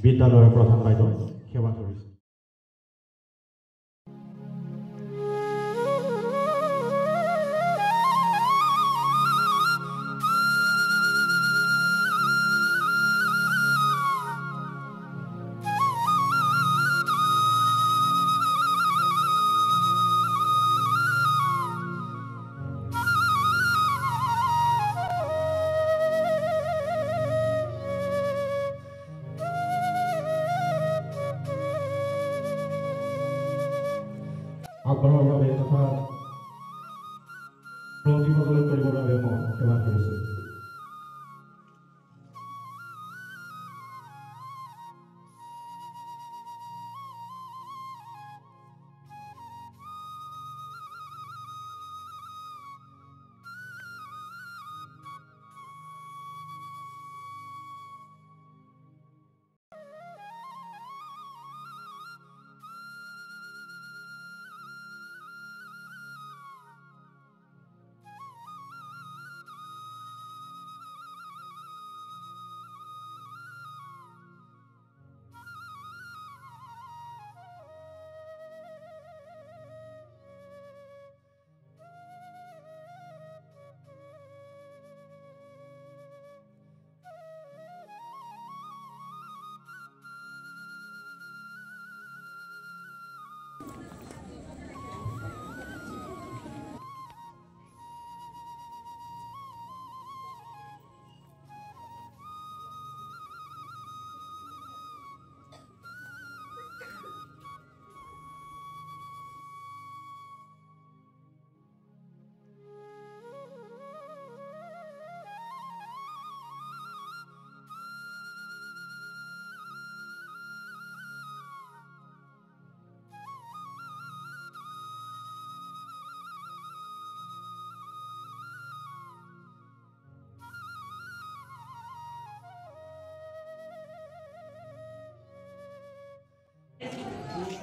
বিদ্যালয়ৰ প্ৰধান বাইদেউ সেৱা কৰিছে। আগবঢ়াৰ বাবে তথা প্ৰতিসকলক কৰিবৰ বাবে মই সেৱা কৰিছোঁ।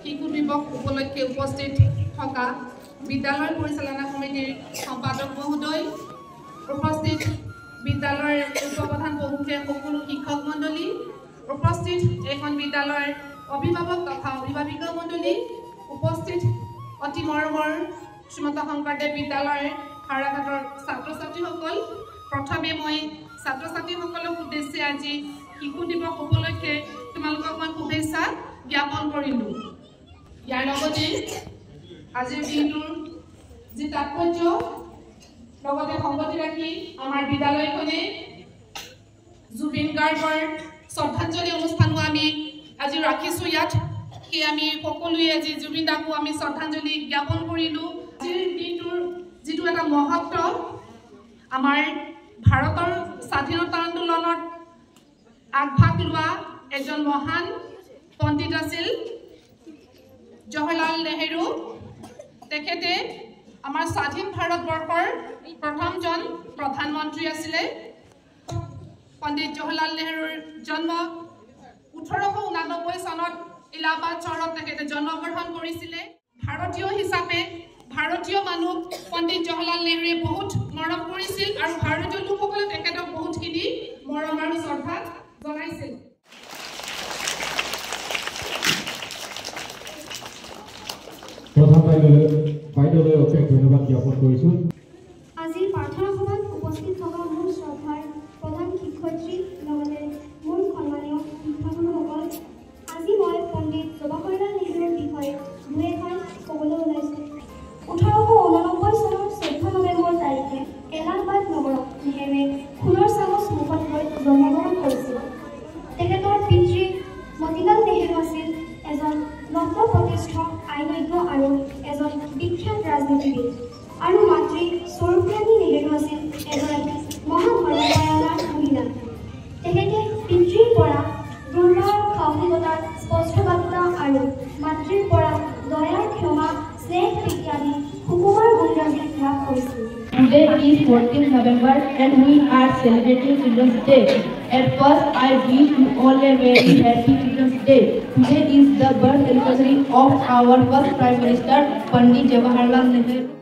শিশু দিৱস উপলক্ষে উপস্থিত থকা বিদ্যালয় পৰিচালনা সমিতিৰ সম্পাদক মহোদয়, উপস্থিত বিদ্যালয়ৰ উপপ্ৰধান প্ৰমুখে সকলো শিক্ষক মণ্ডলী, উপস্থিত এখন বিদ্যালয়ৰ অভিভাৱক তথা অভিভাৱিকা মণ্ডলী, উপস্থিত অতি মৰমৰ শ্ৰীমন্ত শংকৰদেৱ বিদ্যালয়ৰ হাৰাঘাটৰ ছাত্ৰ ছাত্ৰীসকল, প্ৰথমে মই ছাত্ৰ ছাত্ৰীসকলক উদ্দেশ্যে আজি শিশু দিৱস উপলক্ষে তোমালোকক মই শুভেচ্ছা জ্ঞাপন কৰিলোঁ। ইয়াৰ লগতে আজিৰ দিনটোৰ যি তাৎপৰ্য লগতে সংগতি ৰাখি আমাৰ বিদ্যালয়খনে জুবিন গাৰ্গৰ শ্ৰদ্ধাঞ্জলি অনুষ্ঠানো আমি আজি ৰাখিছোঁ ইয়াত। সেই আমি সকলোৱে আজি জুবিন দাকো আমি শ্ৰদ্ধাঞ্জলি জ্ঞাপন কৰিলোঁ। আজিৰ দিনটোৰ যিটো এটা মহত্ব, আমাৰ ভাৰতৰ স্বাধীনতা আন্দোলনত আগভাগ লোৱা এজন মহান পণ্ডিত আছিল জৱাহৰলাল নেহেৰু। তেখেতে আমাৰ স্বাধীন ভাৰতবৰ্ষৰ প্ৰথমজন প্ৰধানমন্ত্ৰী আছিলে। পণ্ডিত জৱাহৰলাল নেহেৰুৰ জন্ম 1889 চনত ইলাহাবাদ চহৰত তেখেতে জন্মগ্ৰহণ কৰিছিলে। ভাৰতীয় হিচাপে ভাৰতীয় মানুহ পণ্ডিত জৱাহৰলাল নেহেৰুৱে বহুত মৰম কৰিছিল আৰু ভাৰতীয় লোকসকলে তেখেতক বহুতখিনি মৰম আৰু শ্ৰদ্ধা জনাইছিল। প্ৰধান বাইদেউলৈ অশেষ ধন্যবাদ জ্ঞাপন কৰিছোঁ। আজি প্ৰাৰ্থনা সভাত উপস্থিত থকা মোৰ শ্ৰদ্ধাৰ প্ৰধান শিক্ষয়িত্ৰী লগতে মোৰ সন্মানীয় শিক্ষাগুৰুসকল, আজি মই পণ্ডিত জৱাহৰলাল নেহেৰুৰ বিষয়ে দুই এষাৰ ক'বলৈ ওলাইছোঁ। 1889 চনৰ 14 নৱেম্বৰ তাৰিখে এলাহাবাদ নগৰত নেহেৰুৱে সোণৰ চামুচ মুখত লৈ জন্মগ্ৰহণ কৰিছিল। তেখেতৰ পিতৃ মতিলাল নেহেৰু আছিল এজন নব্য প্ৰতিষ্ঠ আইনজ্ঞ আৰু এজন বিখ্যাত ৰাজনীতিবিদ, আৰু মাতৃ স্বৰূপৰাণী নেহেৰু আছিল এগৰাকী মহাধৰ্মপৰায়ণা মহিলা। তেখেতে পিতৃৰ পৰা দুৰ্বাৰ সাহসিকতাৰ স্পষ্টবাদিতা আৰু মাতৃৰ পৰা দয়া, ক্ষমা, স্নেহ ইত্যাদি সুকুমাৰ গুণৰাজি লাভ কৰিছিল। Today is 14th November and we are celebrating Children's Day. At first, I wish you all a very happy Children's Day. Today is the birth anniversary of our first Prime Minister, Pandit Jawaharlal Nehru.